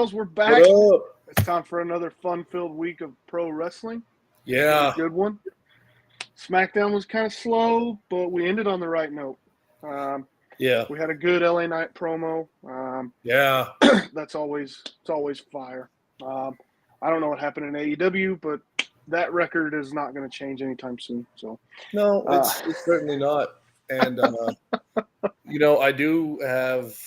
Charles, we're back. What up? It's time for another fun-filled week of pro wrestling. Yeah. Good one. SmackDown was kind of slow, but we ended on the right note. Yeah. We had a good LA Knight promo. Yeah. It's always fire. I don't know what happened in AEW, but that record is not going to change anytime soon. So No, it's certainly not. And, I do have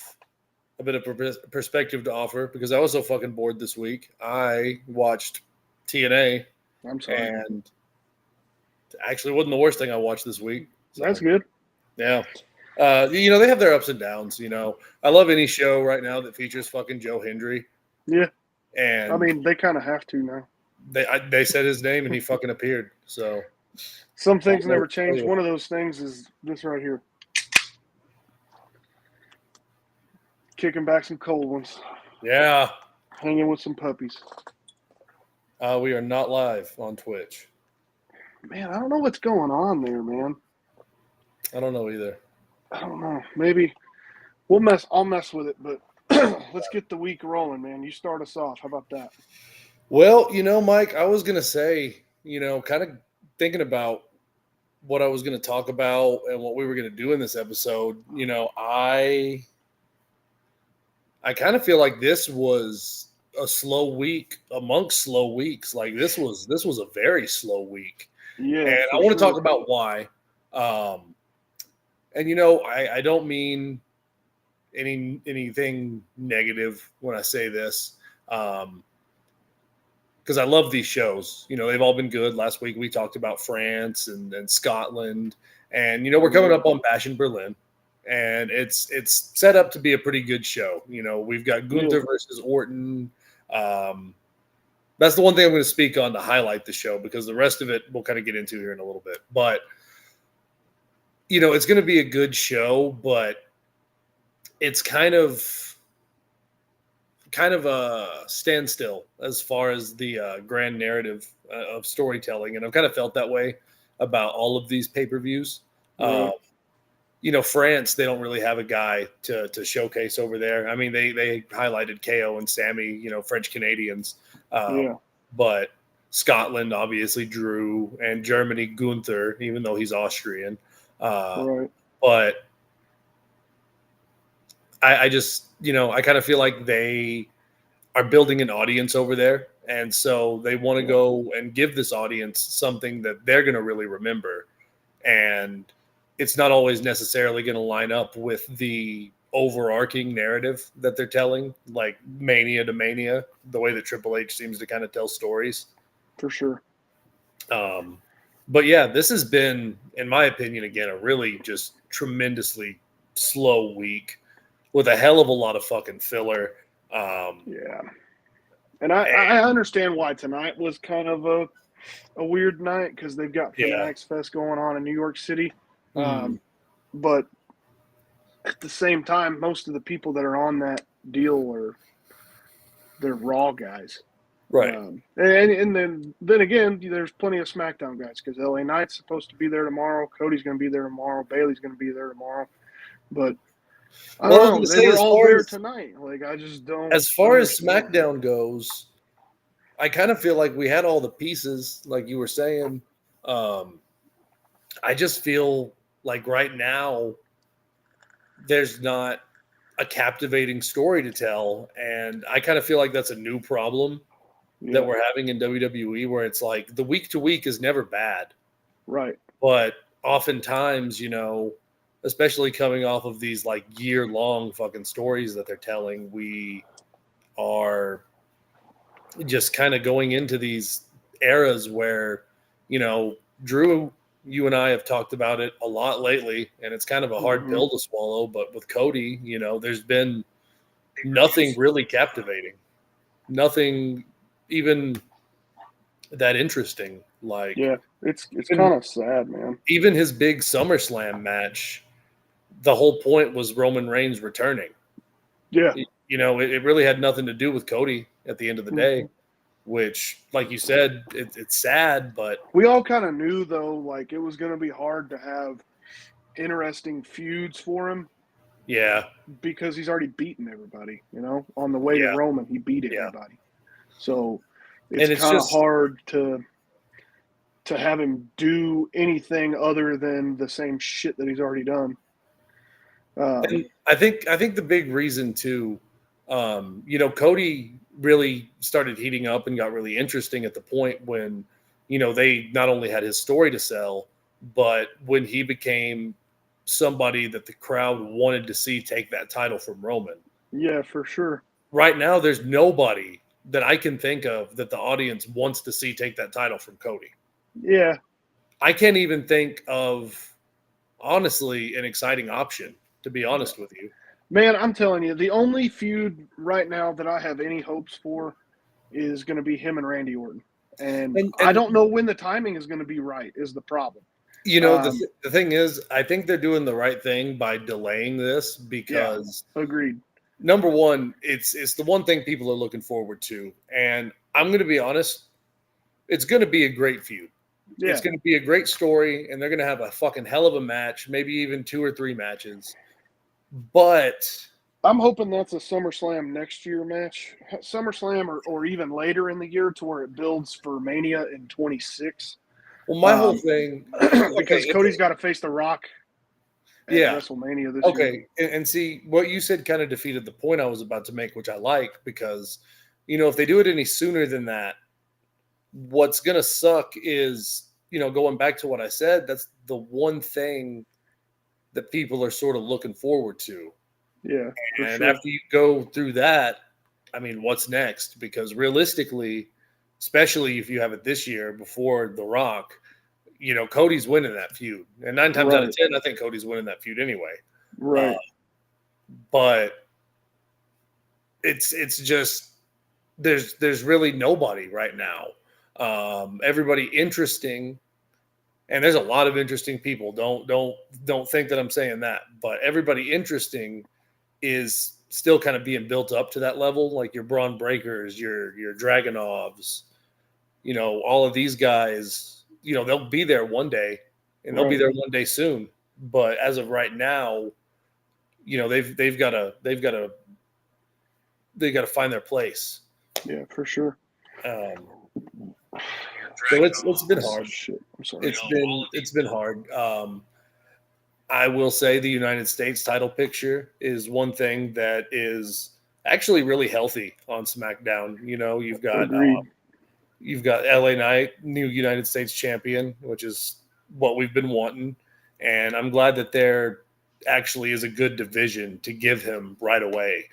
a bit of perspective to offer because I was so fucking bored this week. I watched TNA. I'm sorry. And actually wasn't the worst thing I watched this week. So, that's good. Yeah. They have their ups and downs. I love any show right now that features fucking Joe Hendry. Yeah. And I mean, they kind of have to now. They said his name and he fucking appeared. So some things never change. One of those things is this right here. Kicking back some cold ones. Yeah. Hanging with some puppies. We are not live on Twitch. Man, I don't know what's going on there, man. I don't know either. I don't know. Maybe I'll mess with it, but let's get the week rolling, man. You start us off. How about that? Well, Mike, I was going to say, kind of thinking about what I was going to talk about and what we were going to do in this episode, I kind of feel like this was a slow week amongst slow weeks. Like this was a very slow week. Yeah. And I want to talk about why. I don't mean anything negative when I say this. Because I love these shows. They've all been good. Last week we talked about France and Scotland. And, we're coming up on Bash in Berlin. And it's set up to be a pretty good show. We've got Gunther versus Orton. That's the one thing I'm going to speak on to highlight the show because the rest of it we'll kind of get into here in a little bit. But, it's going to be a good show, but it's kind of a standstill as far as the grand narrative of storytelling. And I've kind of felt that way about all of these pay-per-views. France, they don't really have a guy to showcase over there. I mean, they highlighted KO and Sammy, French Canadians. But Scotland, obviously, Drew, and Germany, Gunther, even though he's Austrian. But I just, I kind of feel like they are building an audience over there. And so they want to go and give this audience something that they're going to really remember. And it's not always necessarily going to line up with the overarching narrative that they're telling, like Mania to Mania, the way that Triple H seems to kind of tell stories. For sure. But yeah, this has been, in my opinion, again, a really just tremendously slow week with a hell of a lot of fucking filler. And I understand why tonight was kind of a weird night because they've got Fanatics Fest going on in New York City. But at the same time, most of the people that are on that deal they're Raw guys. Right. And then again, there's plenty of SmackDown guys because LA Knight's supposed to be there tomorrow. Cody's going to be there tomorrow. Bailey's going to be there tomorrow. But I don't know. They were all there tonight. Like, I just don't. As far as SmackDown goes, I kind of feel like we had all the pieces, like you were saying. I just feel like right now there's not a captivating story to tell. And I kind of feel like that's a new problem that we're having in WWE where it's like the week to week is never bad. Right. But oftentimes, especially coming off of these like year-long fucking stories that they're telling, we are just kind of going into these eras where, Drew, you and I have talked about it a lot lately, and it's kind of a hard pill to swallow. But with Cody, there's been nothing really captivating, nothing even that interesting. Like, it's kind of sad, man. Even his big SummerSlam match, the whole point was Roman Reigns returning. Yeah. It really had nothing to do with Cody at the end of the day. Which, like you said, it's sad, but we all kind of knew, though, like it was going to be hard to have interesting feuds for him Yeah. because he's already beaten everybody. On the way to Roman, he beat everybody. So it's kind of hard to have him do anything other than the same shit that he's already done. I think the big reason too, Cody really started heating up and got really interesting at the point when, they not only had his story to sell, but when he became somebody that the crowd wanted to see take that title from Roman. Yeah, for sure. Right now, there's nobody that I can think of that the audience wants to see take that title from Cody. Yeah. I can't even think of, honestly, an exciting option, to be honest with you. Man, I'm telling you, the only feud right now that I have any hopes for is going to be him and Randy Orton. And I don't know when the timing is going to be right is the problem. The thing is, I think they're doing the right thing by delaying this because agreed. Number one, it's the one thing people are looking forward to. And I'm going to be honest, it's going to be a great feud. Yeah. It's going to be a great story, and they're going to have a fucking hell of a match, maybe even 2 or 3 matches. But I'm hoping that's a SummerSlam next year match. SummerSlam or even later in the year to where it builds for Mania in 26. Well, my whole thing because Cody's got to face The Rock at WrestleMania this year. And see, what you said kind of defeated the point I was about to make, which I like, because, if they do it any sooner than that, what's going to suck is, going back to what I said, that's the one thing that people are sort of looking forward to. Yeah. And after you go through that, I mean, what's next? Because realistically, especially if you have it this year before The Rock, Cody's winning that feud. And 9 times out of 10, I think Cody's winning that feud anyway. Right. But it's just there's really nobody right now. Everybody interesting, and there's a lot of interesting people. Don't think that I'm saying that, but everybody interesting is still kind of being built up to that level, like your Braun Breakers, your Dragunovs, all of these guys, they'll be there one day, and they'll be there one day soon. But as of right now, they've got to find their place. Yeah, for sure. So it's been hard. Shit. I'm sorry. It's been hard. I will say the United States title picture is one thing that is actually really healthy on SmackDown. You've got LA Knight, new United States champion, which is what we've been wanting. And I'm glad that there actually is a good division to give him right away.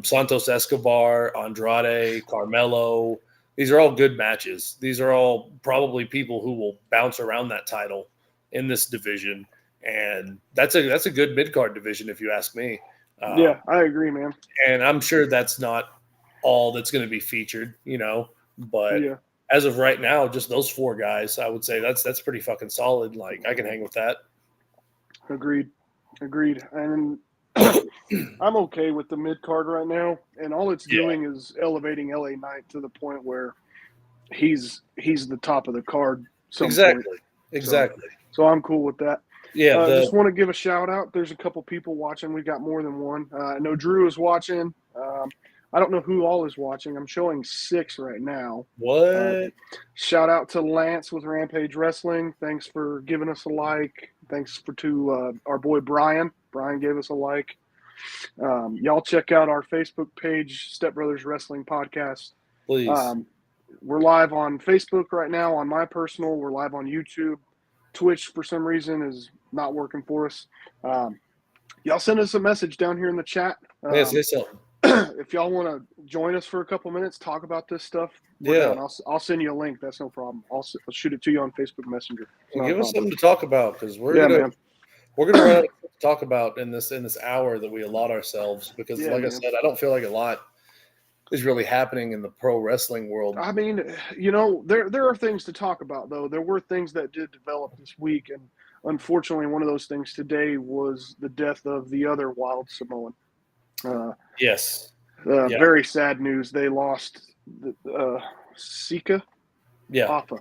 Santos Escobar, Andrade, Carmelo, these are all good matches. These are all probably people who will bounce around that title in this division. And that's a good mid-card division, if you ask me. Yeah, I agree, man. And I'm sure that's not all that's going to be featured, but as of right now, just those 4 guys, I would say that's pretty fucking solid. Like, I can hang with that. Agreed. And I'm okay with the mid card right now, and all it's doing is elevating LA Knight to the point where he's the top of the card. Exactly. So I'm cool with that. Yeah. I just want to give a shout out. There's a couple people watching. We've got more than one. I know Drew is watching. I don't know who all is watching. I'm showing 6 right now. What? Shout out to Lance with Rampage Wrestling. Thanks for giving us a like. Thanks to our boy Brian. Brian gave us a like. Y'all check out our Facebook page, Step Brothers Wrestling Podcast. Please. We're live on Facebook right now on my personal. We're live on YouTube. Twitch, for some reason, is not working for us. Y'all send us a message down here in the chat. Say something. If y'all want to join us for a couple minutes, talk about this stuff, I'll send you a link. That's no problem. I'll shoot it to you on Facebook Messenger. Give us something to talk about, because we're gonna run out of to talk about in this hour that we allot ourselves. Because, I said, I don't feel like a lot is really happening in the pro wrestling world. I mean, there are things to talk about, though. There were things that did develop this week, and unfortunately, one of those things today was the death of the other Wild Samoan. Yes. Very sad news. They lost Sika. Yeah. Afa.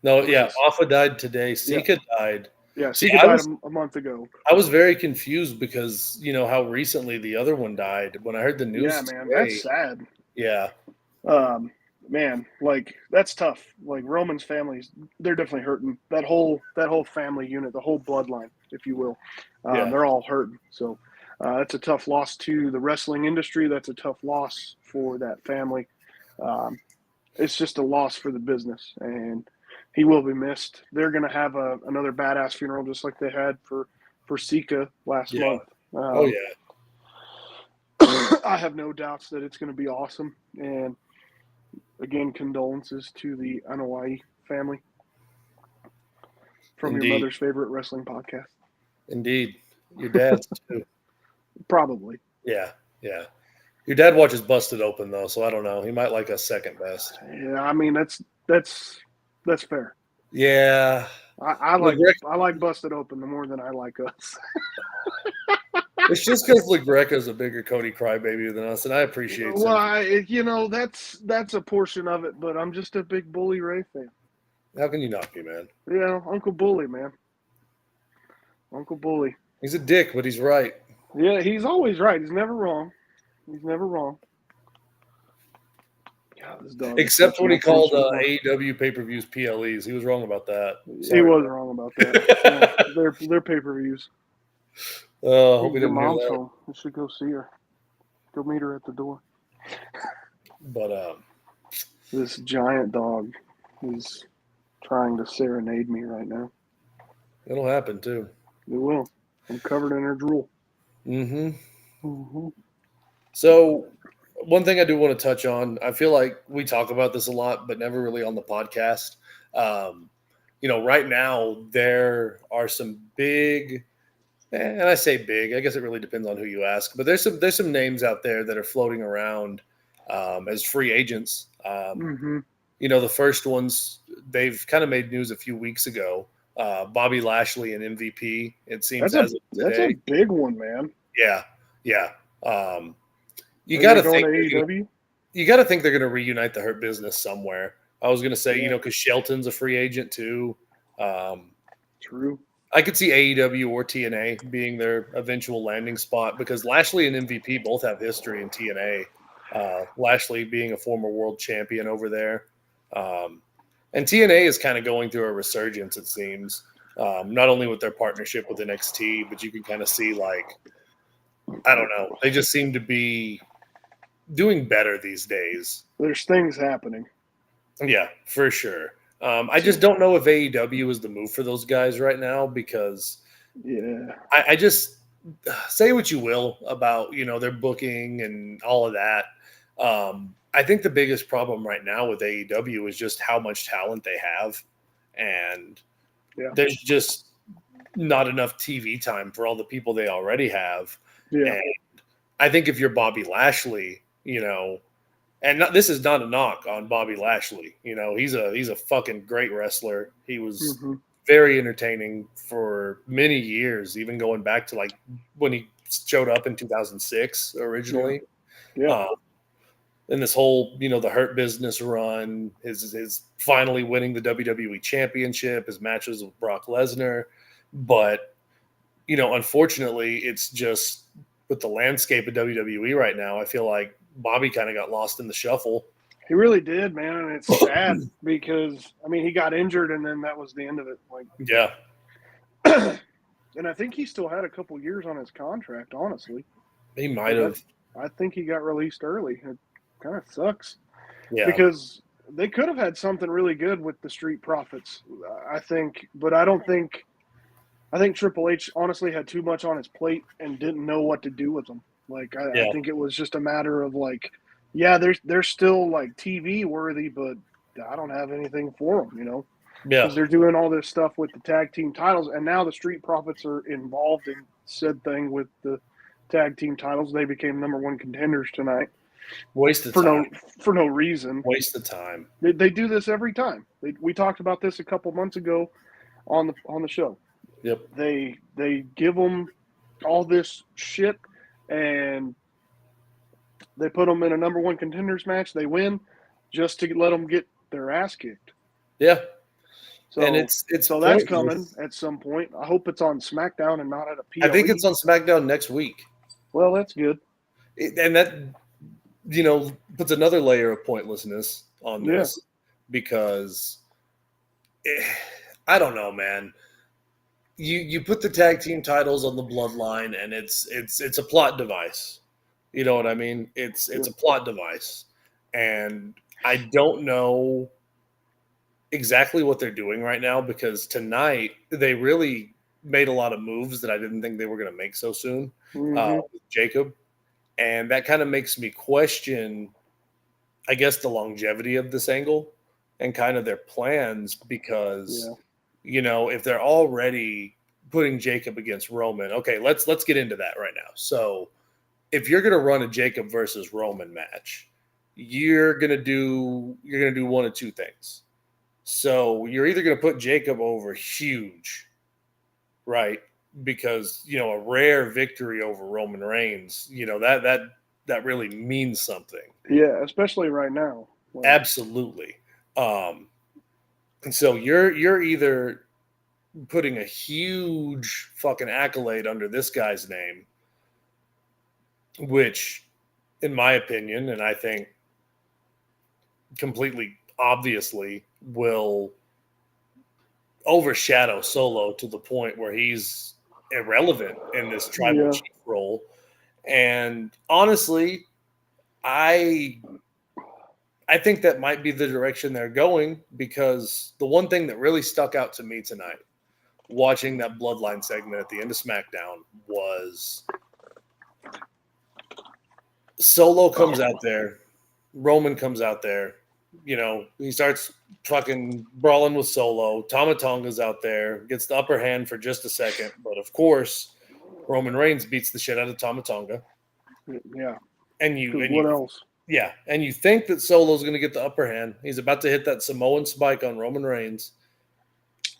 No, yeah. Afa died today. Sika died. Yeah, See, Sika died a month ago. I was very confused because how recently the other one died. When I heard the news, Yeah, man, today, that's sad. Yeah, Man, like that's tough. Like Roman's families, they're definitely hurting. That whole family unit, the whole bloodline, if you will, yeah, they're all hurting. So that's a tough loss to the wrestling industry. That's a tough loss for that family. It's just a loss for the business, and he will be missed. They're going to have another badass funeral, just like they had for Sika last yeah. month. Oh yeah. I have no doubts that it's going to be awesome. And again, condolences to the Anoa'i family from Indeed. your mother's favorite wrestling podcast. Indeed. Your dad's too. Probably. Yeah, yeah. Your dad watches Busted Open though, so I don't know. He might like us second best. Yeah, I mean that's fair. Yeah. I like Busted Open more than I like us. It's just because LaGreca's a bigger Cody Crybaby than us, and I appreciate Well, that's a portion of it, but I'm just a big Bully Ray fan. How can you not be, man? Yeah, Uncle Bully, man. Uncle Bully. He's a dick, but he's right. Yeah, he's always right. He's never wrong. He's never wrong. God, except when he called AEW pay-per-views PLEs. He was wrong about that. Sorry. He was wrong about that. Yeah, they're pay-per-views. Hope we Your didn't hear mom's that. home. We should go see her. Go meet her at the door. But this giant dog is trying to serenade me right now. It'll happen too. It will. I'm covered in her drool. Mm-hmm. So one thing I do want to touch on, I feel like we talk about this a lot, but never really on the podcast. Right now there are some big, and I say big, I guess it really depends on who you ask, but there's some names out there that are floating around as free agents. The first ones, they've kind of made news a few weeks ago. Bobby Lashley and MVP. It seems that's a big one, man. Yeah. You got to think AEW? You got to think they're going to reunite the Hurt Business somewhere. I was going to say, because Shelton's a free agent too. True. I could see AEW or TNA being their eventual landing spot because Lashley and MVP both have history in TNA. Lashley being a former world champion over there. And TNA is kind of going through a resurgence, it seems, not only with their partnership with NXT, but you can kind of see, I don't know, they just seem to be doing better these days. There's things happening. Yeah, for sure. I just don't know if AEW is the move for those guys right now because I just say what you will about, their booking and all of that. I think the biggest problem right now with AEW is just how much talent they have. And there's just not enough TV time for all the people they already have. Yeah. And I think if you're Bobby Lashley, this is not a knock on Bobby Lashley. He's a fucking great wrestler. He was very entertaining for many years, even going back to when he showed up in 2006 originally. Yeah. And this whole, the Hurt Business run, his finally winning the WWE Championship, his matches with Brock Lesnar. But, unfortunately, it's just with the landscape of WWE right now, I feel like Bobby kind of got lost in the shuffle. He really did, man. And it's sad because, he got injured and then that was the end of it. Yeah. And I think he still had a couple years on his contract, honestly. He might have. I think he got released early. It kind of sucks. Yeah. Because they could have had something really good with the Street Profits, I think. But I think Triple H honestly had too much on his plate and didn't know what to do with them. I think it was just a matter of they're still TV worthy, but I don't have anything for them, Yeah. Because they're doing all this stuff with the tag team titles, and now the Street Profits are involved in said thing with the tag team titles. They became number one contenders tonight. Waste of time. For no reason. Waste of time. They do this every time. We talked about this a couple months ago on the show. Yep. They give them all this shit, and they put them in a number one contenders match. They win just to let them get their ass kicked. Yeah. and it's so that's pointless. coming at some point. I hope it's on SmackDown and not at a PLE. I think it's on SmackDown next week. Well, that's good. And that, puts another layer of pointlessness on this because I don't know, man. You put the tag team titles on the Bloodline, and it's a plot device. You know what I mean? It's a plot device, and I don't know exactly what they're doing right now because tonight they really made a lot of moves that I didn't think they were going to make so soon. With Jacob, and that kind of makes me question, I guess, the longevity of this angle and kind of their plans because. If they're already putting Jacob against Roman, okay, let's get into that right now. So if you're going to run a Jacob versus Roman match, you're going to do one of two things. So you're either going to put Jacob over huge, right? Because, a rare victory over Roman Reigns, that really means something. Yeah, especially right now. Absolutely. And so you're either putting a huge fucking accolade under this guy's name, which, in my opinion, and I think completely obviously, will overshadow Solo to the point where he's irrelevant in this tribal chief role. And honestly, I think that might be the direction they're going because the one thing that really stuck out to me tonight, watching that Bloodline segment at the end of SmackDown, was Solo comes out there, Roman comes out there, he starts fucking brawling with Solo. Tama Tonga's out there, gets the upper hand for just a second, but of course, Roman Reigns beats the shit out of Tama Tonga. Yeah. And what else? Yeah, and you think that Solo's going to get the upper hand. He's about to hit that Samoan spike on Roman Reigns.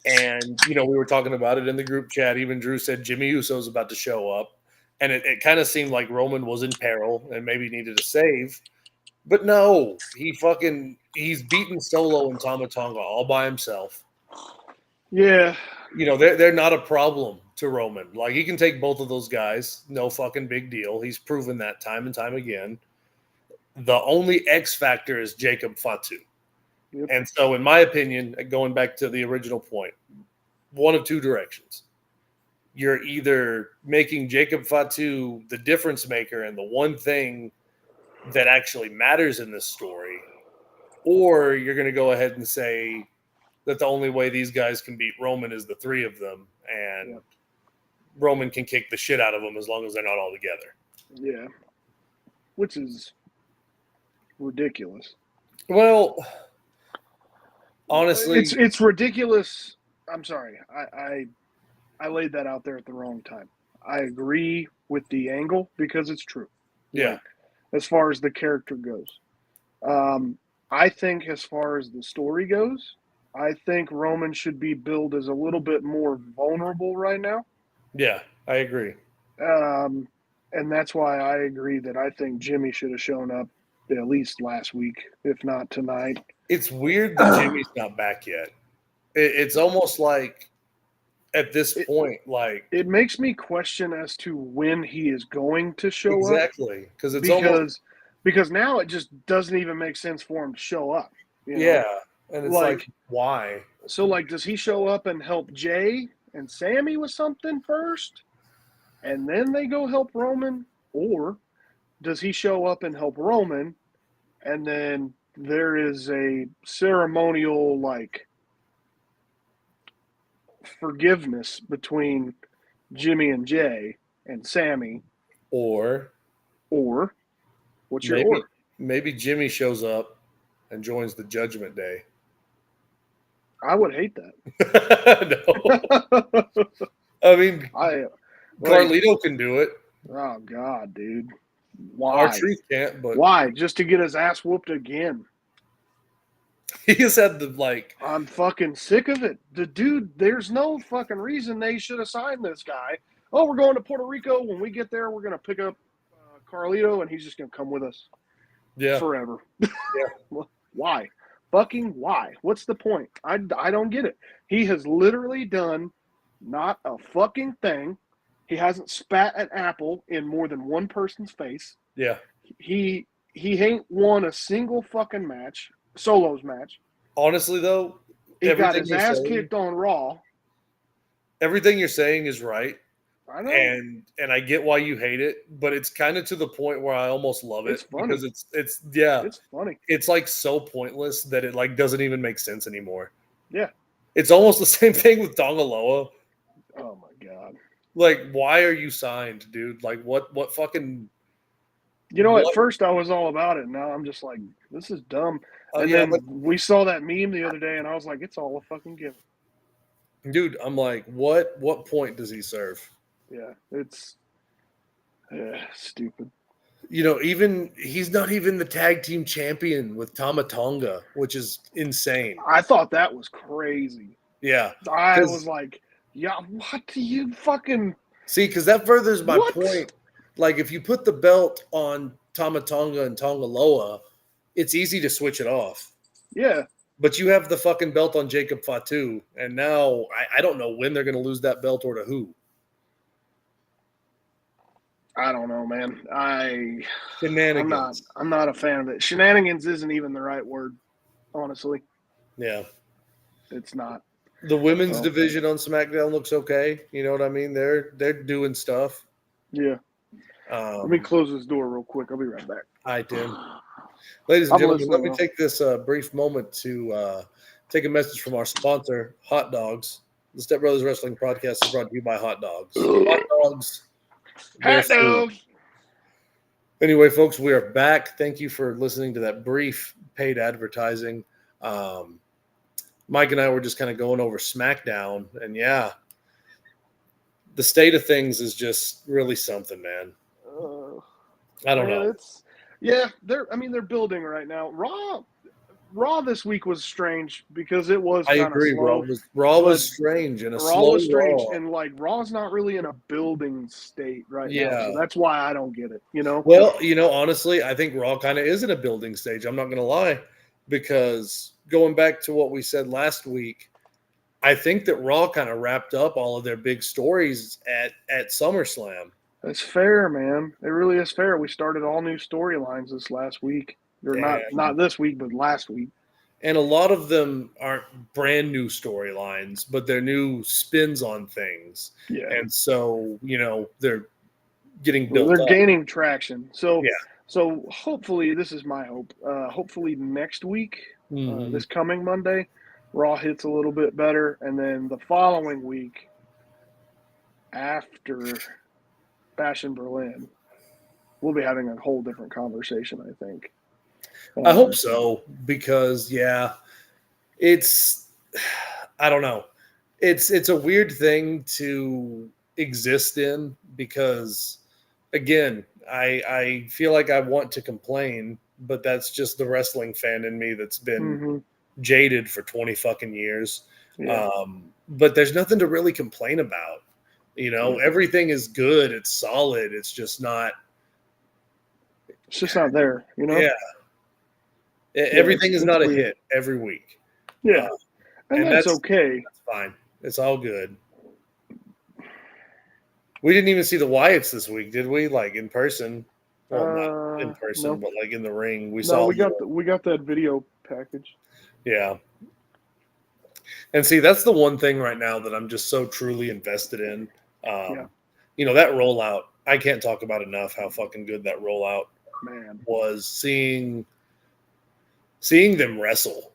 And, we were talking about it in the group chat. Even Drew said Jimmy Uso's about to show up. And it kind of seemed like Roman was in peril and maybe needed a save. But no, he's beaten Solo and Tama Tonga all by himself. Yeah. They're not a problem to Roman. Like, he can take both of those guys. No fucking big deal. He's proven that time and time again. The only X factor is Jacob Fatu. Yep. And so, in my opinion, going back to the original point, one of two directions. You're either making Jacob Fatu the difference maker and the one thing that actually matters in this story, or you're going to go ahead and say that the only way these guys can beat Roman is the three of them, and Roman can kick the shit out of them as long as they're not all together. Yeah. Which is ridiculous. Well, honestly, it's ridiculous. I'm sorry. I laid that out there at the wrong time. I agree with the angle because it's true. Yeah. As far as the character goes. I think as far as the story goes, I think Roman should be billed as a little bit more vulnerable right now. Yeah, I agree. And that's why I agree that I think Jimmy should have shown up at least last week, if not tonight. It's weird that Jimmy's not back yet. It's almost like at this point, it makes me question as to when he is going to show up. Exactly, because now it just doesn't even make sense for him to show up. Yeah, and it's like why? So, does he show up and help Jay and Sammy with something first, and then they go help Roman, or does he show up and help Roman, and then there is a ceremonial forgiveness between Jimmy and Jay and Sammy, or what's your order? Maybe Jimmy shows up and joins the Judgment Day. I would hate that. No. I mean, Carlito can do it. Oh God, dude. Why? R-Truth can't, but why? Just to get his ass whooped again. He just had the I'm fucking sick of it. The dude, there's no fucking reason they should have signed this guy. Oh, we're going to Puerto Rico. When we get there, we're going to pick up Carlito, and he's just going to come with us. Yeah. Forever. Yeah. Why? fucking why? What's the point? I don't get it. He has literally done not a fucking thing. He hasn't spat an apple in more than one person's face. Yeah. He ain't won a single fucking match, solos match. Honestly, though, he got his ass kicked on Raw. Everything you're saying is right. I know. And I get why you hate it, but it's kind of to the point where I almost love it because it's funny. It's like so pointless that it like doesn't even make sense anymore. Yeah. It's almost the same thing with Tonga Loa. Oh my god. Like, why are you signed, dude? Like, what fucking? You know, at first I was all about it. Now I'm just like, this is dumb. And then we saw that meme the other day, and I was like, it's all a fucking gimmick. Dude, I'm like, what point does he serve? Yeah, it's stupid. You know, even he's not even the tag team champion with Tama Tonga, which is insane. I thought that was crazy. Yeah. I was like, yeah, what do you fucking see? Because that furthers my point. Like, if you put the belt on Tama Tonga and Tonga Loa, it's easy to switch it off. Yeah. But you have the fucking belt on Jacob Fatu, and now I don't know when they're going to lose that belt or to who. I don't know, man. Shenanigans. I'm not a fan of it. Shenanigans isn't even the right word, honestly. Yeah. It's not. The women's division on SmackDown looks okay. You know what I mean? They're doing stuff. Yeah. Let me close this door real quick. I'll be right back. Hi, Tim. Ladies and gentlemen, let me take this brief moment to take a message from our sponsor, Hot Dogs. The Step Brothers Wrestling Podcast is brought to you by Hot Dogs. Hot Dogs. Hot Dogs. Anyway, folks, we are back. Thank you for listening to that brief paid advertising. Mike and I were just kind of going over SmackDown, and yeah, the state of things is just really something, man. I don't know. They're building right now. Raw this week was strange because it was. I agree. Slow, Raw was strange and and like Raw's not really in a building state right now. So that's why I don't get it. You know. Well, honestly, I think Raw kind of is in a building stage. I'm not going to lie, because going back to what we said last week, I think that Raw kind of wrapped up all of their big stories at SummerSlam. That's fair, man. It really is fair. We started all new storylines this last week. Or not this week, but last week. And a lot of them aren't brand new storylines, but they're new spins on things. Yeah. And so, they're getting built up. They're gaining traction. So hopefully, this is my hope. Hopefully next week, this coming Monday, Raw hits a little bit better. And then the following week, after Bash in Berlin, we'll be having a whole different conversation, I think. I hope so, because it's, I don't know. It's a weird thing to exist in, because again, I feel like I want to complain, but that's just the wrestling fan in me that's been jaded for 20 fucking years. Yeah. But there's nothing to really complain about. Everything is good. It's solid. It's just not. It's just not there, Yeah. Everything is not a hit every week. Yeah. And that's okay. That's fine. It's all good. We didn't even see the Wyatts this week, did we? Like in person. Well, not in person, but like in the ring. We got that video package. Yeah. And see, that's the one thing right now that I'm just so truly invested in. That rollout, I can't talk about enough how fucking good that rollout was. Seeing them wrestle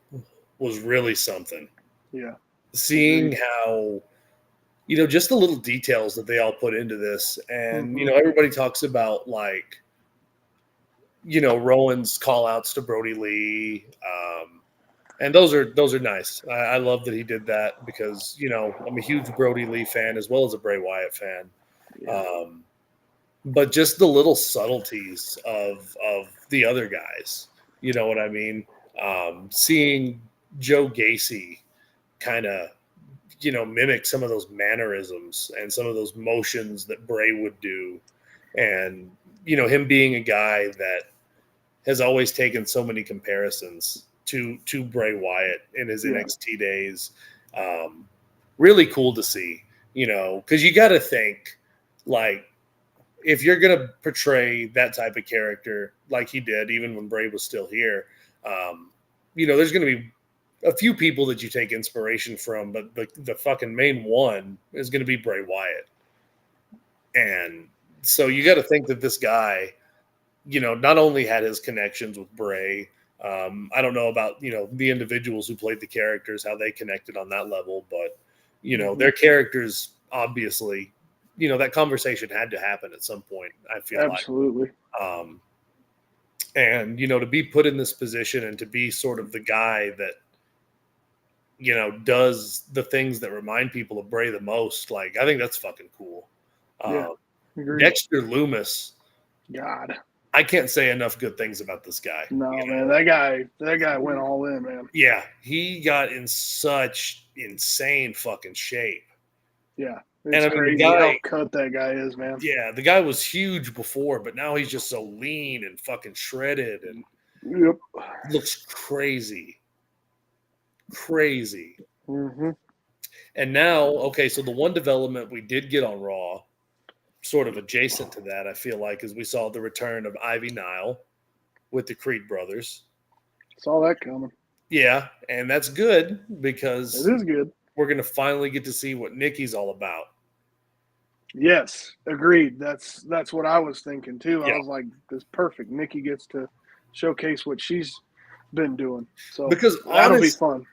was really something. Yeah. Seeing how, just the little details that they all put into this. And, everybody talks about like, Rowan's call outs to Brody Lee. And those are nice. I love that he did that because, I'm a huge Brody Lee fan as well as a Bray Wyatt fan. Yeah. But just the little subtleties of the other guys, you know what I mean? Seeing Joe Gacy kind of, mimic some of those mannerisms and some of those motions that Bray would do. And, him being a guy that has always taken so many comparisons to Bray Wyatt in his Yeah. NXT days. Really cool to see, because you got to think, like, if you're going to portray that type of character like he did, even when Bray was still here, there's going to be a few people that you take inspiration from, but the fucking main one is going to be Bray Wyatt. And so you got to think that this guy, not only had his connections with Bray. I don't know about, the individuals who played the characters, how they connected on that level, but, their characters, obviously, that conversation had to happen at some point, I feel Absolutely. like. And, to be put in this position and to be sort of the guy that, does the things that remind people of Bray the most, like, I think that's fucking cool. Dexter Lumis. God. I can't say enough good things about this guy. No, man, that guy went all in, man. Yeah, he got in such insane fucking shape. Yeah, it's crazy how cut that guy is, man. Yeah, the guy was huge before, but now he's just so lean and fucking shredded and looks crazy. Crazy. Mm-hmm. And now, okay, so the one development we did get on Raw, sort of adjacent to that, I feel like, is we saw the return of Ivy Nile with the Creed brothers. Saw that coming. Yeah, and that's good because it is good. We're going to finally get to see what Nikki's all about. Yes, agreed. That's what I was thinking too. Yeah. I was like, this is perfect. Nikki gets to showcase what she's been doing. So because that'll be fun.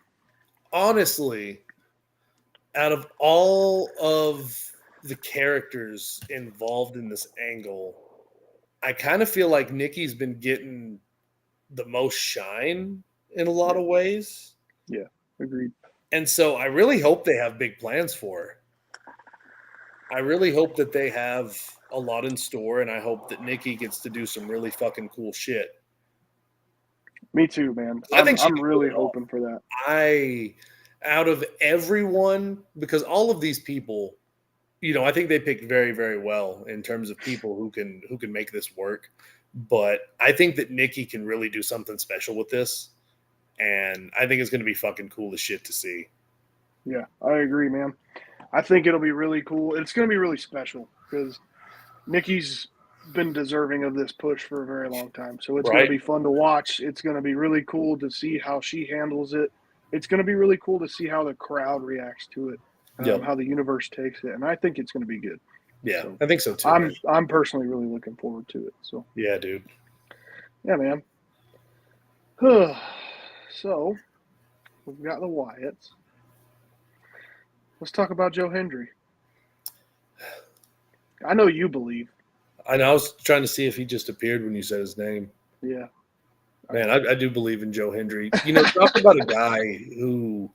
Honestly, out of all of the characters involved in this angle, I kind of feel like Nikki's been getting the most shine in a lot of ways. Yeah, agreed. And so I really hope they have big plans for her. I really hope that they have a lot in store, and I hope that Nikki gets to do some really fucking cool shit. Me too, man. I'm really hoping for that. Out of everyone, because all of these people, I think they picked very, very well in terms of people who can make this work. But I think that Nikki can really do something special with this. And I think it's going to be fucking cool as shit to see. Yeah, I agree, man. I think it'll be really cool. It's going to be really special because Nikki's been deserving of this push for a very long time. So it's going to be fun to watch. It's going to be really cool to see how she handles it. It's going to be really cool to see how the crowd reacts to it, how the universe takes it. And I think it's going to be good. Yeah, so, I think so too. I'm personally really looking forward to it. So yeah, dude. Yeah, man. So we've got the Wyatts. Let's talk about Joe Hendry. I know you believe. I know. I was trying to see if he just appeared when you said his name. Yeah. Man, I do believe in Joe Hendry. Talk about a guy who,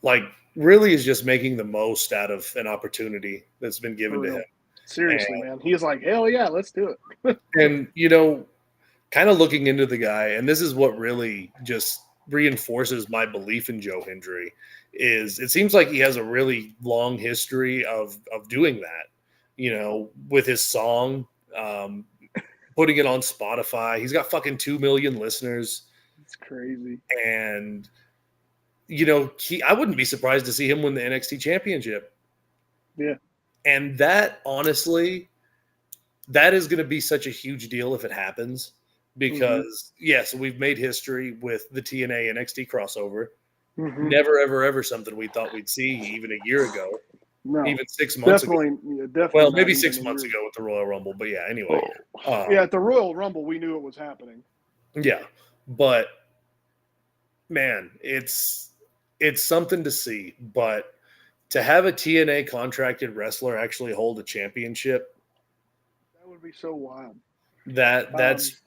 like, really is just making the most out of an opportunity that's been given to him. Seriously, man. He's like, hell yeah, let's do it. And, kind of looking into the guy, and this is what really just reinforces my belief in Joe Hendry, is it seems like he has a really long history of doing that, with his song, putting it on Spotify. He's got fucking 2 million listeners. It's crazy. And, I wouldn't be surprised to see him win the NXT championship. Yeah. And that, honestly, that is going to be such a huge deal if it happens. Because, yes, we've made history with the TNA NXT crossover. Mm-hmm. Never, ever, ever something we thought we'd see even a year ago. No, even 6 months ago. Yeah, definitely. Well, maybe 6 months ago with the Royal Rumble. But, yeah, anyway. At the Royal Rumble, we knew it was happening. Yeah. But, man, it's something to see. But to have a TNA contracted wrestler actually hold a championship. That would be so wild. That's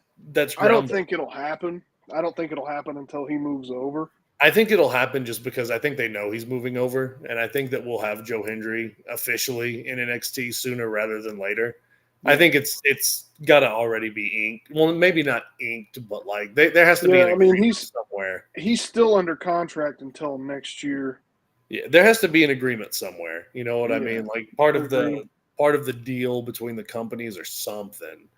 I don't think it'll happen. I don't think it'll happen until he moves over. I think it'll happen just because I think they know he's moving over, and I think that we'll have Joe Hendry officially in NXT sooner rather than later. Yeah. I think it's got to already be inked. Well, maybe not inked, but like there has to be an agreement somewhere. He's still under contract until next year. Yeah, there has to be an agreement somewhere. You know what I mean? Like part of the deal between the companies or something.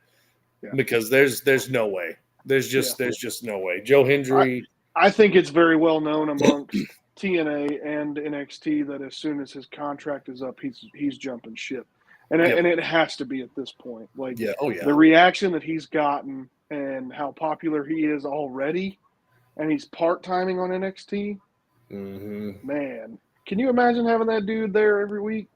Yeah. Because there's no way There's just no way. Joe Hendry. I think it's very well known amongst TNA and NXT that as soon as his contract is up, he's jumping ship, and it has to be at this point. Like, the reaction that he's gotten and how popular he is already, and he's part-timing on NXT. Mm-hmm. Man, can you imagine having that dude there every week?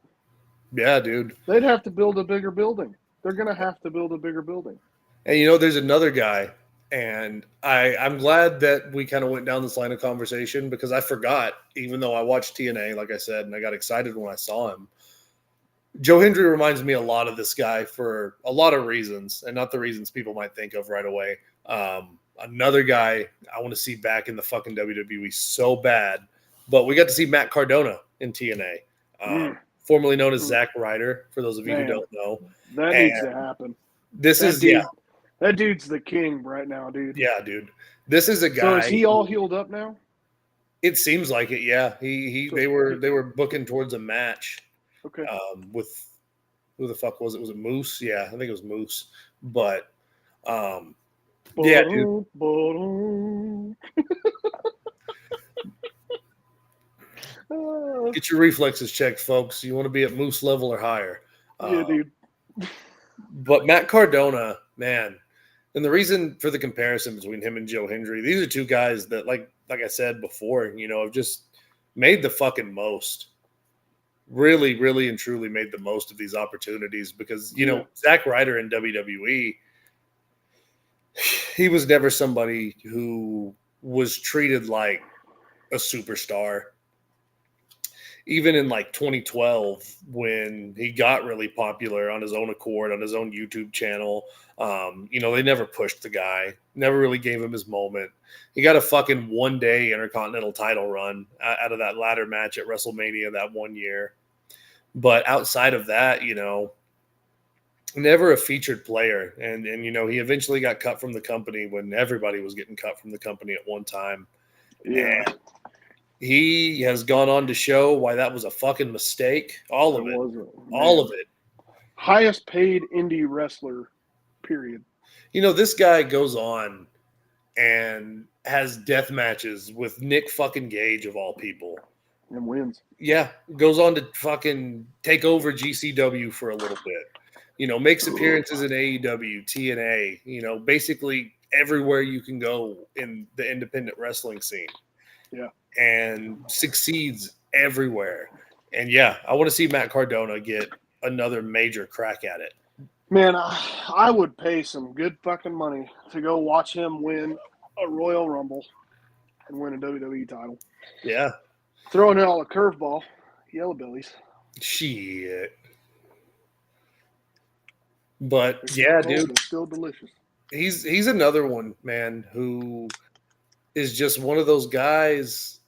Yeah, dude. They'd have to build a bigger building. They're gonna have to build a bigger building. And there's another guy. And I'm glad that we kind of went down this line of conversation because I forgot, even though I watched TNA, like I said, and I got excited when I saw him. Joe Hendry reminds me a lot of this guy for a lot of reasons, and not the reasons people might think of right away. Another guy I want to see back in the fucking WWE so bad, but we got to see Matt Cardona in TNA, formerly known as Zack Ryder, for those of you who don't know. That needs to happen. That dude's the king right now, dude. Yeah, dude. This is a guy. So is he all healed up now? It seems like it, yeah. They were booking towards a match. Okay. With who the fuck was it? Was it Moose? Yeah, I think it was Moose. But yeah, dude. Get your reflexes checked, folks. You want to be at Moose level or higher. Yeah, dude. But Matt Cardona, man. And the reason for the comparison between him and Joe Hendry, these are two guys that, like I said before, have just made the fucking most. Really, really and truly made the most of these opportunities because, Zack Ryder in WWE, he was never somebody who was treated like a superstar. Even in like 2012, when he got really popular on his own accord, on his own YouTube channel, they never pushed the guy, never really gave him his moment. He got a fucking one-day Intercontinental title run out of that ladder match at WrestleMania that one year. But outside of that, never a featured player. And he eventually got cut from the company when everybody was getting cut from the company at one time. Yeah. And he has gone on to show why that was a fucking mistake. All of it. Highest paid indie wrestler, period. This guy goes on and has death matches with Nick fucking Gage of all people. And wins. Yeah. Goes on to fucking take over GCW for a little bit. Makes appearances in AEW, TNA, basically everywhere you can go in the independent wrestling scene. Yeah. And succeeds everywhere. And yeah, I want to see Matt Cardona get another major crack at it. Man, I would pay some good fucking money to go watch him win a Royal Rumble and win a WWE title. Yeah. Throwing it all a curveball. Yellow Bellies. Shit. But yeah, dude. It's still delicious. He's another one, man, who is just one of those guys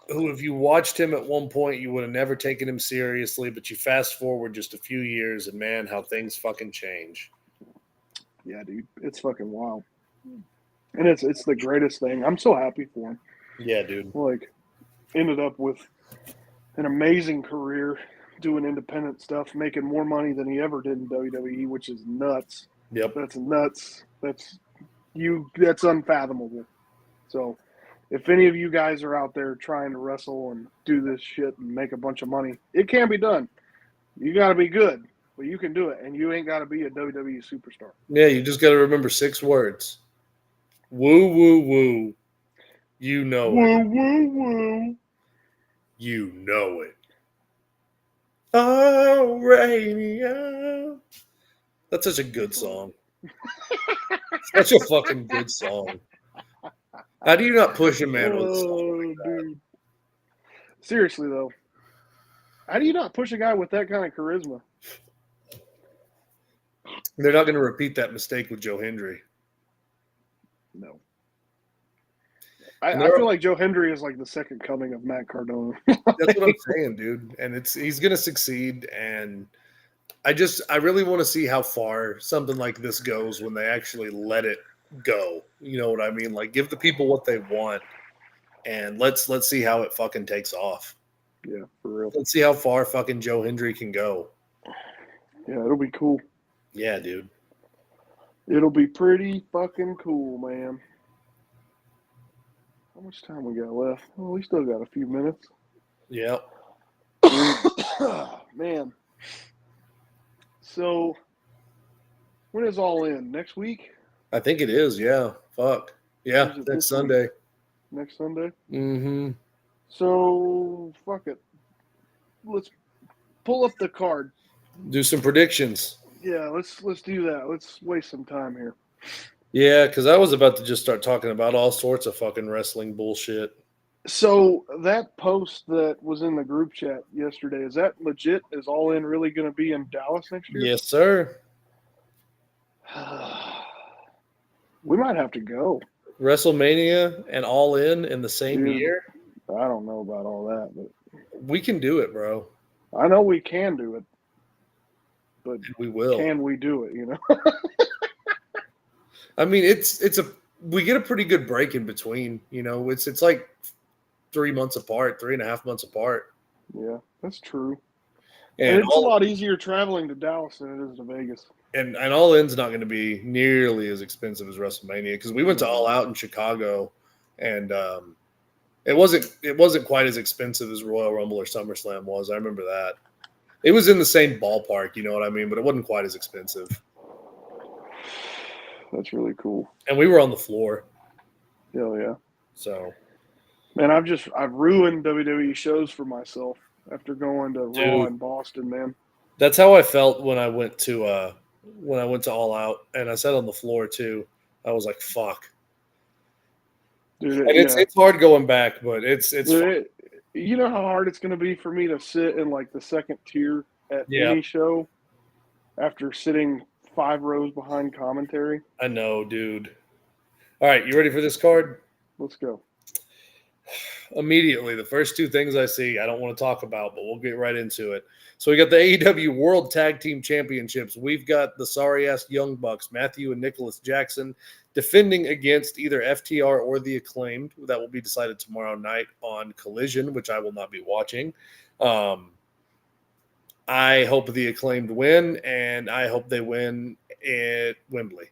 who, if you watched him at one point, you would have never taken him seriously, but you fast forward just a few years and, man, how things fucking change. Yeah, dude. It's fucking wild. And it's the greatest thing. I'm so happy for him. Yeah, dude. Ended up with an amazing career doing independent stuff, making more money than he ever did in WWE, which is nuts. Yep. That's nuts. That's unfathomable. So if any of you guys are out there trying to wrestle and do this shit and make a bunch of money, it can be done. You got to be good, but you can do it, and you ain't got to be a WWE superstar. Yeah, you just got to remember 6 words. Woo, woo, woo. You know woo, it. Woo, woo, You know it. Oh, radio. That's such a good song. Such a fucking good song. How do you not push a man with a song like that? Dude. Seriously, though. How do you not push a guy with that kind of charisma? They're not going to repeat that mistake with Joe Hendry. No. I feel like Joe Hendry is like the second coming of Matt Cardona. That's what I'm saying, dude. And he's going to succeed. And I really want to see how far something like this goes when they actually let it go. You know what I mean? Like, give the people what they want, and let's see how it fucking takes off. Yeah, for real. Let's see how far fucking Joe Hendry can go. Yeah, it'll be cool. Yeah, dude. It'll be pretty fucking cool, man. How much time we got left? Well, we still got a few minutes. Yeah. Man. So, when is All In? Next week? I think it is. Yeah. Fuck. Yeah. Or is it Next this Sunday. week? Next Sunday? Mm-hmm. So, fuck it. Let's pull up the card. Do some predictions. Yeah, let's do that. Let's waste some time here. Yeah, because I was about to just start talking about all sorts of fucking wrestling bullshit. So that post that was in the group chat yesterday, is that legit? Is All In really going to be in Dallas next year? Yes, sir. We might have to go. WrestleMania and All In the same Dude, year? I don't know about all that, but We can do it, bro. I know we can do it. But And we will. can we do it, you know? I mean, we get a pretty good break in between. You know, it's like 3 months apart, 3.5 months apart. Yeah, that's true. And it's a lot easier traveling to Dallas than it is to Vegas. And All In's not going to be nearly as expensive as WrestleMania because we went to All Out in Chicago, and it wasn't quite as expensive as Royal Rumble or SummerSlam was. I remember that. It was in the same ballpark, you know what I mean, but it wasn't quite as expensive. That's really cool. And we were on the floor. Hell yeah. So, man, I've ruined WWE shows for myself after going to Raw in Boston, man. That's how I felt when I went to All Out, and I sat on the floor too. I was like, "Fuck." Dude, and it's hard going back, but it's Dude, you know how hard it's going to be for me to sit in like the second tier at any show after sitting 5 rows behind commentary. I know, dude. All right, you ready for this card? Let's go. Immediately, the first 2 things I see, I don't want to talk about, but we'll get right into it. So we got the AEW World Tag Team Championships. We've got the sorry-ass Young Bucks, Matthew and Nicholas Jackson, defending against either FTR or the Acclaimed. That will be decided tomorrow night on Collision, which I will not be watching. I hope the Acclaimed win, and I hope they win at Wembley.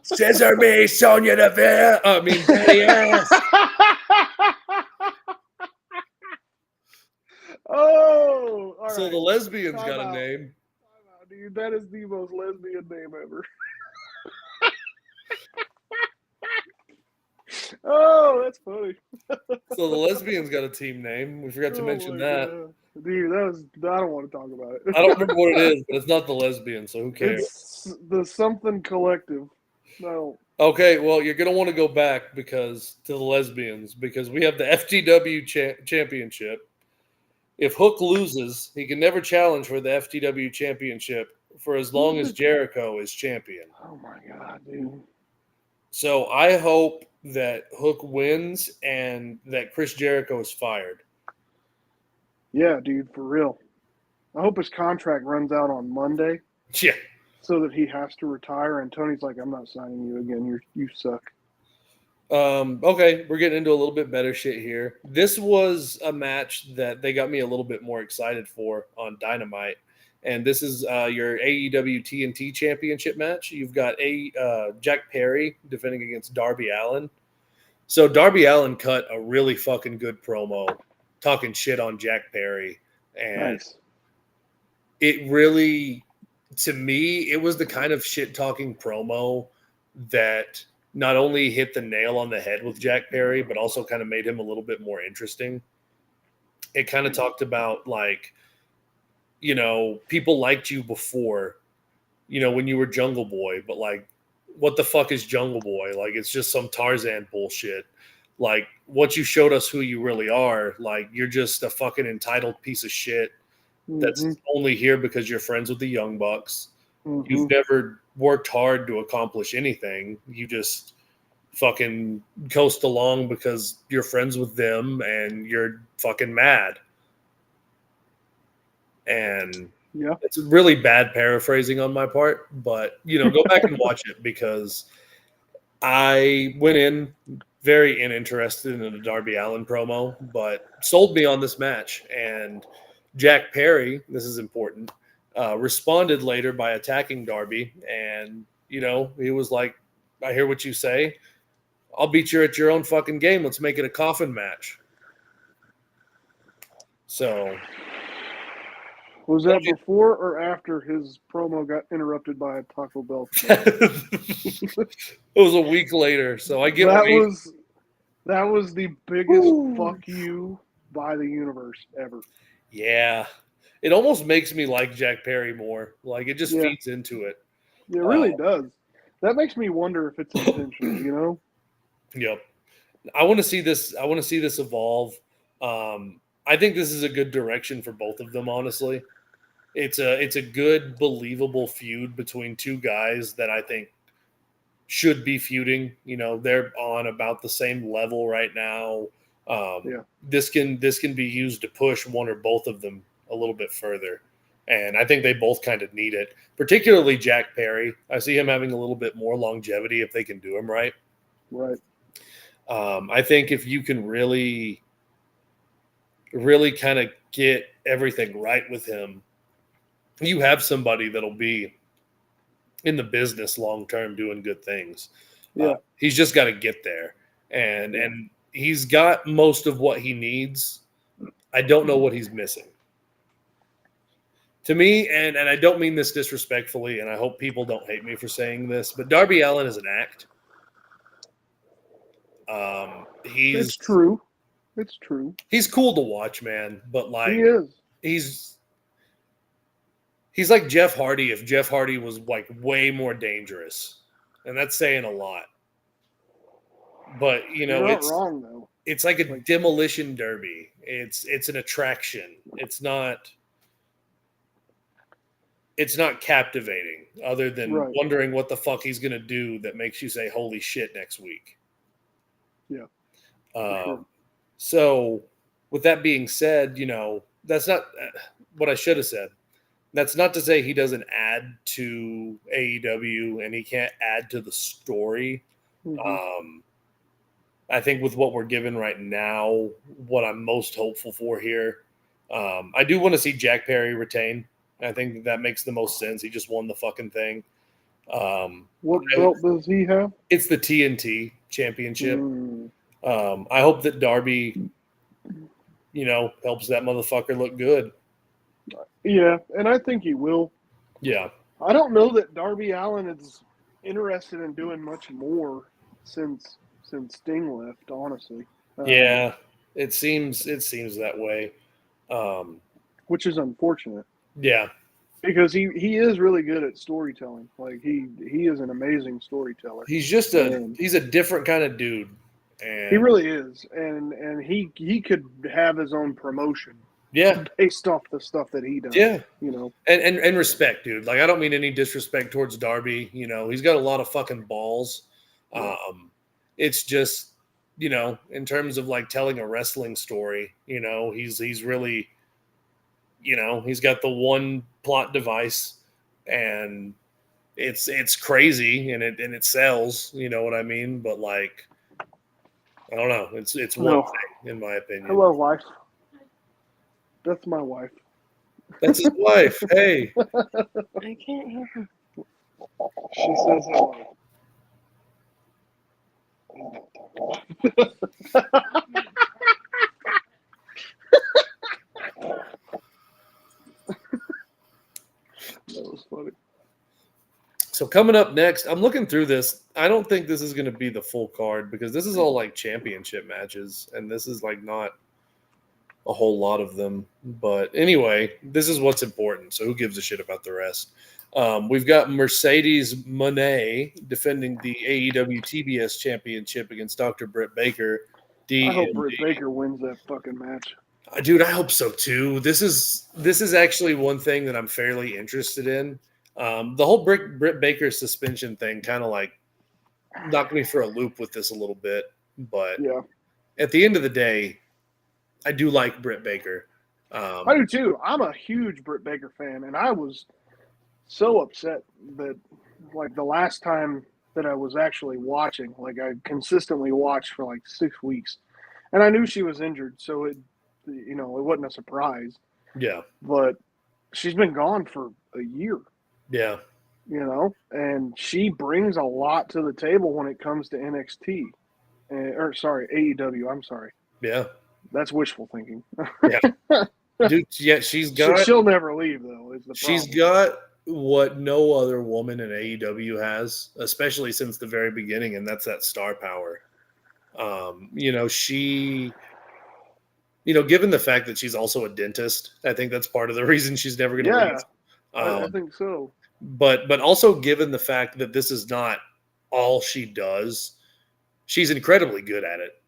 Scissor me, Sonya Deville. I mean, yes. Oh, all so right. The Lesbians Time got out. a name. Dude, that is the most lesbian name ever. Oh, that's funny. So The Lesbians got a team name. We forgot to mention that. God. Dude, I don't want to talk about it. I don't remember what it is, but it's not The Lesbians, so who cares? It's the something collective. No. Okay, well, you're going to want to go back to the Lesbians because we have the FTW championship. If Hook loses, he can never challenge for the FTW championship for as long as Jericho is champion. Oh, my God, dude. So I hope that Hook wins and that Chris Jericho is fired. Yeah, dude, for real. I hope his contract runs out on Monday. Yeah. So that he has to retire, and Tony's like, I'm not signing you again. You suck. Okay, we're getting into a little bit better shit here. This was a match that they got me a little bit more excited for on Dynamite. And this is your AEW TNT Championship match. You've got Jack Perry defending against Darby Allin. So Darby Allin cut a really fucking good promo talking shit on Jack Perry. And it really, to me, it was the kind of shit-talking promo that not only hit the nail on the head with Jack Perry, but also kind of made him a little bit more interesting. It kind of talked about, like, you know, people liked you before, you know, when you were Jungle Boy, but like, what the fuck is Jungle Boy? Like, it's just some Tarzan bullshit. Like, once you showed us who you really are, like, you're just a fucking entitled piece of shit that's only here because you're friends with the Young Bucks. You've never worked hard to accomplish anything. You just fucking coast along because you're friends with them and you're fucking mad. And it's really bad paraphrasing on my part, but, you know, go back and watch it because I went in very uninterested in the Darby Allin promo, but sold me on this match. And Jack Perry, this is important, responded later by attacking Darby, and he was like, "I hear what you say. I'll beat you at your own fucking game. Let's make it a coffin match." So, was that before or after his promo got interrupted by a Taco Bell? it was a week later. So I get that was the biggest fuck you by the universe ever. Yeah, it almost makes me like Jack Perry more. Like it just feeds into it. It really does. That makes me wonder if it's intentional. Yep. I want to see this. I want to see this evolve. I think this is a good direction for both of them. Honestly, it's a good, believable feud between two guys that I think should be feuding. They're on about the same level right now. This can be used to push one or both of them a little bit further, and I think they both kind of need it. Particularly Jack Perry. I see him having a little bit more longevity if they can do him right. Right. I think if you can really, really kind of get everything right with him, you have somebody that'll be in the business long term doing good things. Yeah. He's just got to get there, and he's got most of what he needs. I don't know what he's missing. To me, and I don't mean this disrespectfully, and I hope people don't hate me for saying this, but Darby Allin is an act. It's true. It's true. He's cool to watch, man. But like, he is. He's like Jeff Hardy. If Jeff Hardy was like way more dangerous, and that's saying a lot. But You're not wrong though. It's like a demolition derby. It's an attraction. It's not captivating, other than wondering what the fuck he's gonna do that makes you say "Holy shit" next week. Yeah. Sure. So, with that being said, that's not what I should have said. That's not to say he doesn't add to AEW and he can't add to the story. Mm-hmm. I think with what we're given right now, what I'm most hopeful for here, I do want to see Jack Perry retain. I think that makes the most sense. He just won the fucking thing. What belt does he have? It's the TNT Championship. I hope that Darby, helps that motherfucker look good. Yeah, and I think he will. Yeah. I don't know that Darby Allin is interested in doing much more since Sting left, honestly. Yeah, it seems that way. Which is unfortunate. Yeah. Because he is really good at storytelling. Like he is an amazing storyteller. He's just he's a different kind of dude. And he really is. And he could have his own promotion. Yeah. Based off the stuff that he does. Yeah. And respect, dude. Like I don't mean any disrespect towards Darby. He's got a lot of fucking balls. It's just, in terms of like telling a wrestling story, he's really, he's got the one plot device and it's crazy and it sells, you know what I mean? But like, I don't know. It's one thing in my opinion. Hello, wife. That's my wife. That's his wife. Hey. I can't hear her. She says hello. That was funny. So coming up next, I'm looking through this. I don't think this is going to be the full card because this is all like championship matches, and this is like not a whole lot of them. But anyway, this is what's important. So who gives a shit about the rest? We've got Mercedes Moné defending the AEW TBS Championship against Dr. Britt Baker. I hope Britt Baker wins that fucking match. Dude, I hope so too. This is actually one thing that I'm fairly interested in. The whole Britt Baker suspension thing kind of like knocked me for a loop with this a little bit. But at the end of the day, I do like Britt Baker. I do too. I'm a huge Britt Baker fan, and I was so upset that like the last time that I was actually watching, like I consistently watched for like 6 weeks, and I knew she was injured, so it wasn't a surprise. Yeah. But she's been gone for a year. Yeah. And she brings a lot to the table when it comes to NXT, AEW. I'm sorry, Yeah. that's wishful thinking. Yeah. Dude, yeah, She'll never leave though. Is the she's problem? got what no other woman in AEW has, especially since the very beginning, and that's that star power. Given the fact that she's also a dentist, I think that's part of the reason she's never going to Yeah, leave. I think so. But also given the fact that this is not all she does, she's incredibly good at it.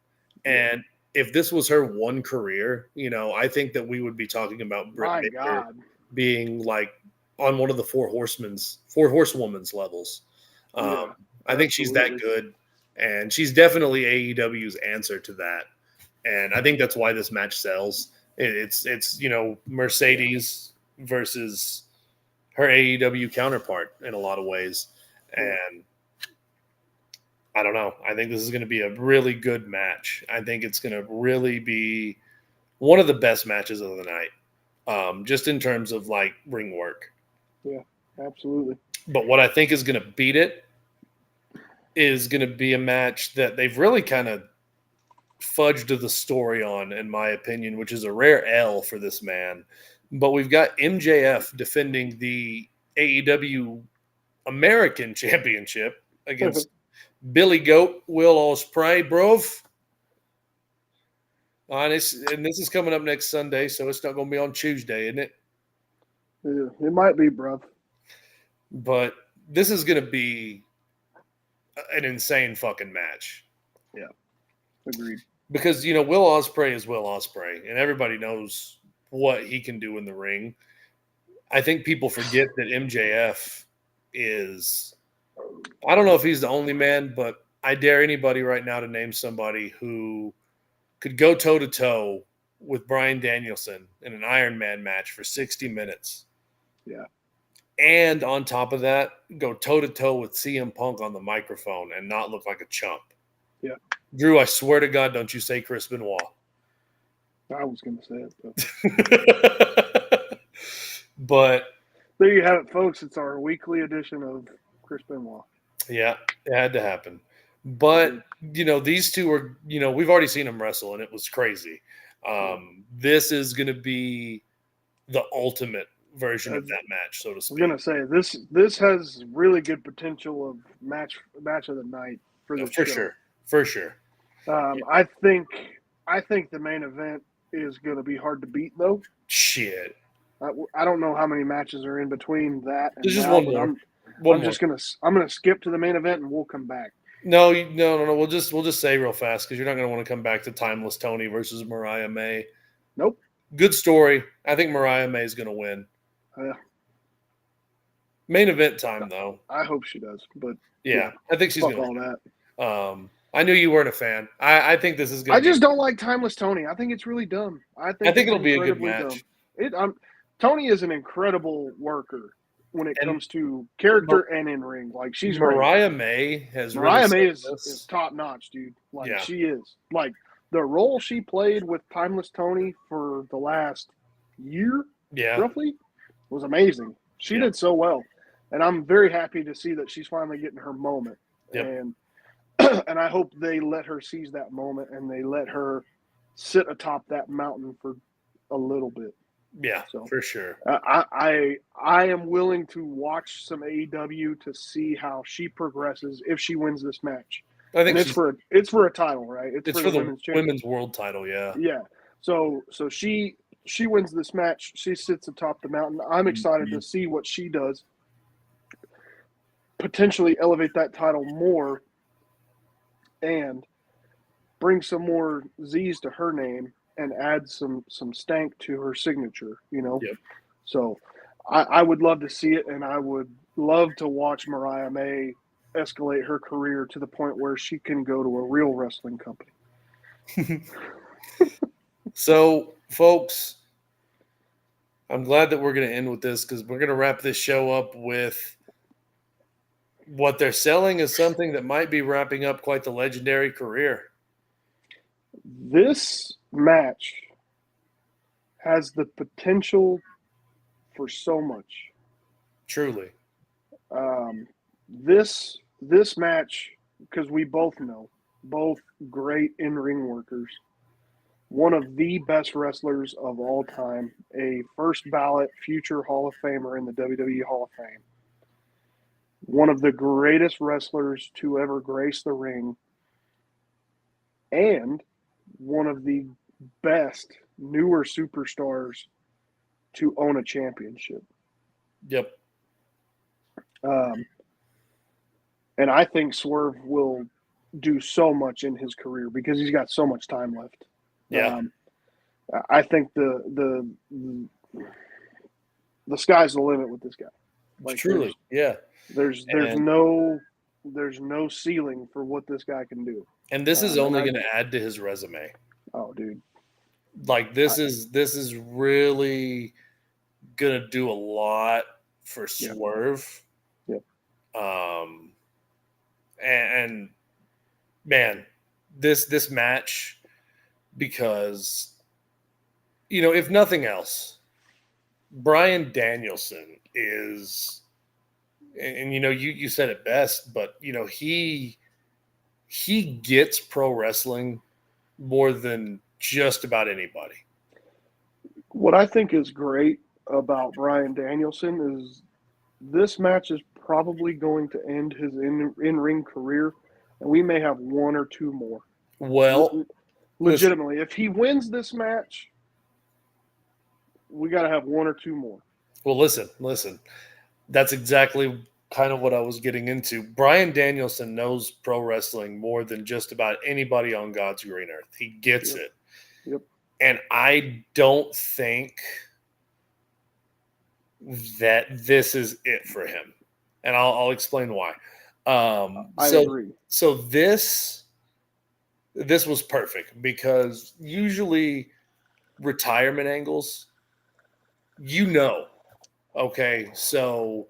And if this was her one career, I think that we would be talking about Britt My Baker God, being like on one of the four horsewomen's levels. Yeah, I think she's that good, and she's definitely AEW's answer to that. And I think that's why this match sells. It's Mercedes versus her AEW counterpart in a lot of ways. And I don't know. I think this is going to be a really good match. I think it's going to really be one of the best matches of the night, just in terms of like ring work. Yeah, absolutely. But what I think is going to beat it is going to be a match that they've really kind of fudged the story on, in my opinion, which is a rare L for this man. But we've got MJF defending the AEW American Championship against Billy Goat, Will Ospreay, brov. And this is coming up next Sunday, so it's not going to be on Tuesday, isn't it? Yeah, it might be, bruv. But this is going to be an insane fucking match. Yeah, agreed. Because, Will Ospreay is Will Ospreay, and everybody knows what he can do in the ring. I think people forget that MJF is – I don't know if he's the only man, but I dare anybody right now to name somebody who could go toe-to-toe with Bryan Danielson in an Iron Man match for 60 minutes. Yeah. And on top of that, go toe-to-toe with CM Punk on the microphone and not look like a chump. Yeah. Drew, I swear to God, don't you say Chris Benoit. I was going to say it. But there you have it, folks. It's our weekly edition of Chris Benoit. Yeah, it had to happen. But, these two are, we've already seen them wrestle, and it was crazy. This is going to be the ultimate version of that match, so to speak. I was going to say, this has really good potential of match of the night for the show. For sure. I think the main event is going to be hard to beat, though. Shit. I don't know how many matches are in between that. There's just one more. I'm gonna skip to the main event and we'll come back. No. We'll just say real fast because you're not gonna want to come back to Timeless Tony versus Mariah May. Nope. Good story. I think Mariah May is gonna win. Main event time though. I hope she does, but yeah. I think she's gonna all that. I knew you weren't a fan. I think this is gonna. I just don't like Timeless Tony. I think it's really dumb. I think it'll be a good match. Tony is an incredible worker when it comes to character and in ring. Like she's Mariah May has Mariah May is top notch, dude. Like she is. Like the role she played with Timeless Tony for the last year, roughly, was amazing. She did so well, and I'm very happy to see that she's finally getting her moment. And I hope they let her seize that moment and they let her sit atop that mountain for a little bit. Yeah, so, for sure. I am willing to watch some AEW to see how she progresses if she wins this match. I think it's for a title, right? It's for the women's world title, yeah. Yeah. So she wins this match. She sits atop the mountain. I'm excited to see what she does. Potentially elevate that title more and bring some more Z's to her name. And add some stank to her signature, Yep. So I would love to see it, and I would love to watch Mariah May escalate her career to the point where she can go to a real wrestling company. So, folks, I'm glad that we're going to end with this because we're going to wrap this show up with what they're selling as something that might be wrapping up quite the legendary career. This match has the potential for so much. Truly. This match, because we both know, both great in-ring workers, one of the best wrestlers of all time, a first ballot future Hall of Famer in the WWE Hall of Fame, one of the greatest wrestlers to ever grace the ring, and one of the best newer superstars to own a championship. Yep. And I think Swerve will do so much in his career because he's got so much time left. Yeah. I think the sky's the limit with this guy. Like, Truly. There's no ceiling for what this guy can do. And this is only going to add to his resume. Oh, dude. Like this is really going to do a lot for Swerve. Yep. And man, this match, because, you know, if nothing else, Bryan Danielson is, and you know, you said it best, but you know, he gets pro wrestling more than just about anybody. What I think is great about Bryan Danielson is this match is probably going to end his in-ring career, and we may have one or two more. Well, legitimately, if he wins this match, we got to have one or two more. Well, listen. That's exactly kind of what I was getting into. Bryan Danielson knows pro wrestling more than just about anybody on God's green earth. He gets it. Yep. And I don't think that this is it for him. And I'll explain why. I agree. So this was perfect because usually retirement angles, you know, okay, so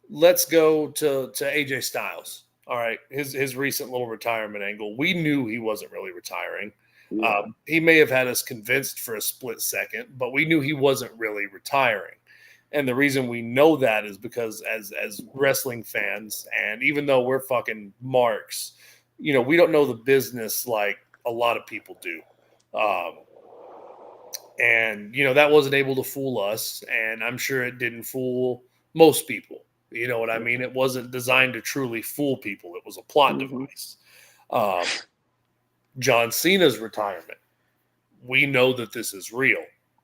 let's go to AJ Styles. All right, his recent little retirement angle. We knew he wasn't really retiring. Yeah. He may have had us convinced for a split second, but we knew he wasn't really retiring. And the reason we know that is because as wrestling fans, and even though we're fucking marks, you know, we don't know the business like a lot of people do. And, you know, that wasn't able to fool us. And I'm sure it didn't fool most people. You know what I mean? It wasn't designed to truly fool people. It was a plot device. John Cena's retirement. We know that this is real.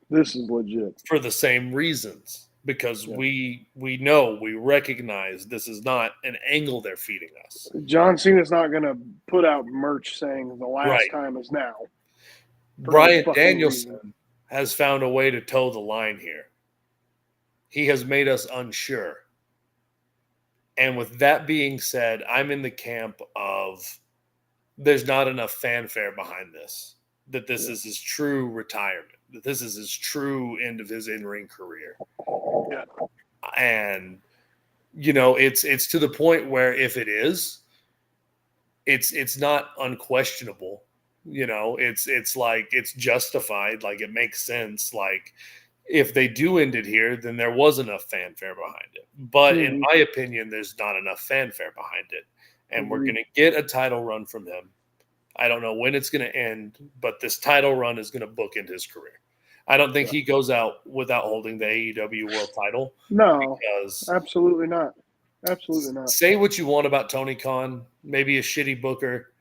This is legit. For the same reasons. Because we know, we recognize this is not an angle they're feeding us. John Cena's not going to put out merch saying the last time is now. Bryan Danielson has found a way to toe the line here. He has made us unsure. And with that being said, I'm in the camp of there's not enough fanfare behind this. That this is his true retirement. That this is his true end of his in-ring career. Yeah. And, you know, it's to the point where if it is, it's not unquestionable. You know, it's like it's justified, like it makes sense. Like if they do end it here, then there was enough fanfare behind it. But in my opinion, there's not enough fanfare behind it. And we're going to get a title run from him. I don't know when it's going to end, but this title run is going to bookend his career. I don't think he goes out without holding the AEW World Title. No, absolutely not. Absolutely not. Say what you want about Tony Khan, maybe a shitty booker,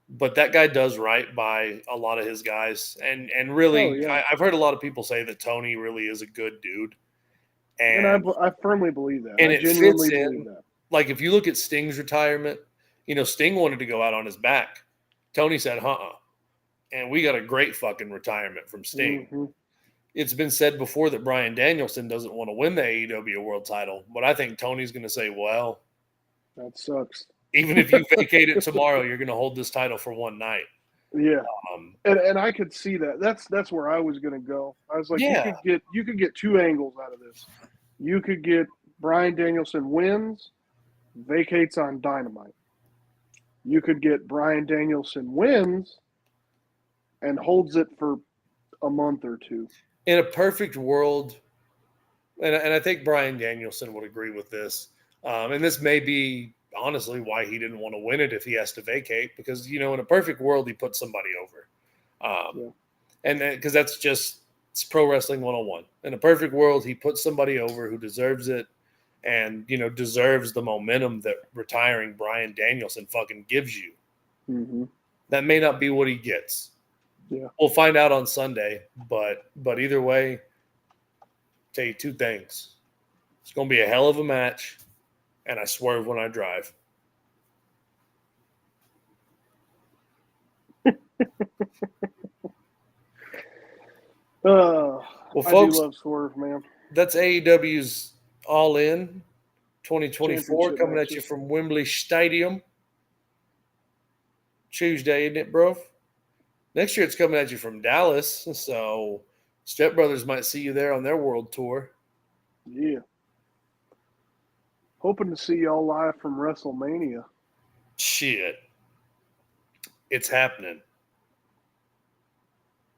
but that guy does right by a lot of his guys. And really, I've heard a lot of people say that Tony really is a good dude. And I firmly believe that. And I genuinely believe that. Like if you look at Sting's retirement, you know, Sting wanted to go out on his back. Tony said, and we got a great fucking retirement from Sting. It's been said before that Bryan Danielson doesn't want to win the AEW World Title, but I think Tony's going to say, well, that sucks. Even if you vacate it tomorrow, you're going to hold this title for one night. Yeah. And I could see that. That's where I was going to go. I was like, you could get two angles out of this. You could get Bryan Danielson wins, vacates on Dynamite. You could get Bryan Danielson wins and holds it for a month or two. In a perfect world, and I think Brian Danielson would agree with this. And this may be honestly why he didn't want to win it if he has to vacate, because in a perfect world he put somebody over, and because that's just it's pro wrestling 101. In a perfect world, he put somebody over who deserves it, and deserves the momentum that retiring Brian Danielson fucking gives you. Mm-hmm. That may not be what he gets. Yeah, we'll find out on Sunday, but either way, tell you two things: it's going to be a hell of a match, and I swerve when I drive. well, folks, I do love Swerve, man. That's AEW's All In 2024 coming matches. at you from Wembley Stadium. Tuesday, isn't it, bro? Next year it's coming at you from Dallas, so Step Brothers might see you there on their world tour. Yeah. Hoping to see y'all live from WrestleMania. Shit. It's happening.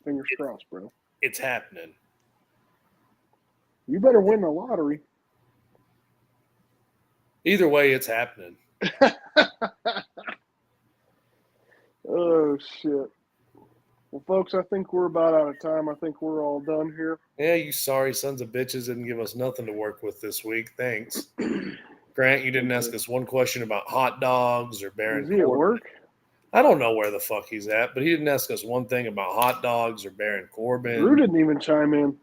Fingers crossed, bro. It's happening. You better win the lottery. Either way, it's happening. Oh, shit. Well, folks, I think we're about out of time. I think we're all done here. Yeah, you sorry sons of bitches didn't give us nothing to work with this week. Thanks. Grant, you didn't ask us one question about hot dogs or Baron Is he at work? I don't know where the fuck he's at, but he didn't ask us one thing about hot dogs or Baron Corbin. Drew didn't even chime in.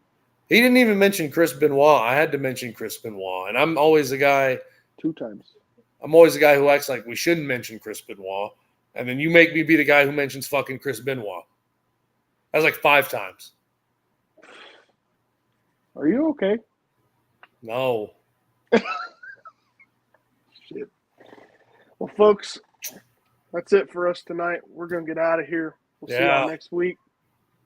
He didn't even mention Chris Benoit. I had to mention Chris Benoit. And I'm always the guy. 2 times. I'm always the guy who acts like we shouldn't mention Chris Benoit. And then you make me be the guy who mentions fucking Chris Benoit. That was like 5 times. Are you okay? No. Shit. Well, folks, that's it for us tonight. We're going to get out of here. We'll see y'all next week.